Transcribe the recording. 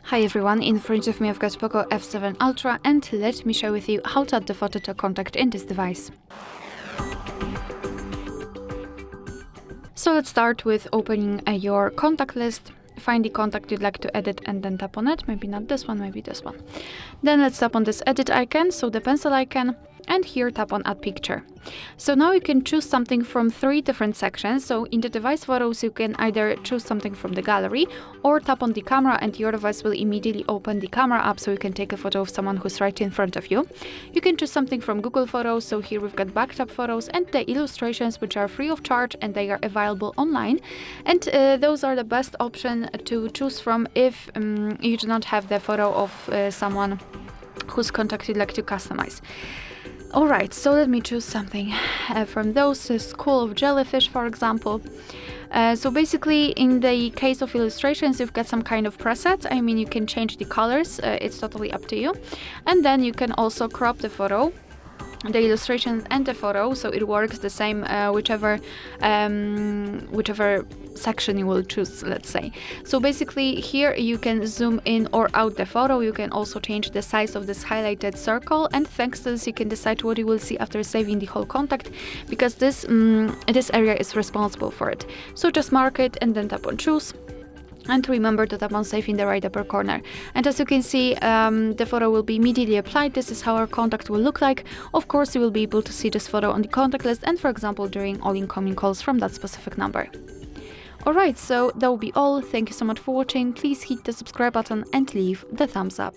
Hi everyone, in front of me I've got Poco F7 Ultra and let me share with you how to add the photo to a contact in this device. So let's start with opening your contact list. Find the contact you'd like to edit and then tap on it. Maybe not this one, maybe this one. Then let's tap on this edit icon, so the pencil icon, and here tap on add picture. So now you can choose something from 3 different sections. So in the device photos, you can either choose something from the gallery or tap on the camera and your device will immediately open the camera app so you can take a photo of someone who's right in front of you. You can choose something from Google Photos. So here we've got backup photos and the illustrations, which are free of charge and they are available online. And those are the best option to choose from if you do not have the photo of someone whose contact you'd like to customize. Alright, so let me choose something from those. School of Jellyfish, for example. So basically, in the case of illustrations, you've got some kind of presets. I mean, you can change the colors. It's totally up to you. And then you can also crop the photo, the illustration and the photo, so it works the same whichever section you will choose, let's say. So basically here you can zoom in or out the photo. You can also change the size of this highlighted circle, and thanks to this you can decide what you will see after saving the whole contact, because this area is responsible for it. So just mark it and then tap on choose. And remember to tap on save in the right upper corner. And as you can see, the photo will be immediately applied. This is how our contact will look like. Of course, you will be able to see this photo on the contact list and, for example, during all incoming calls from that specific number. Alright, so that will be all. Thank you so much for watching. Please hit the subscribe button and leave the thumbs up.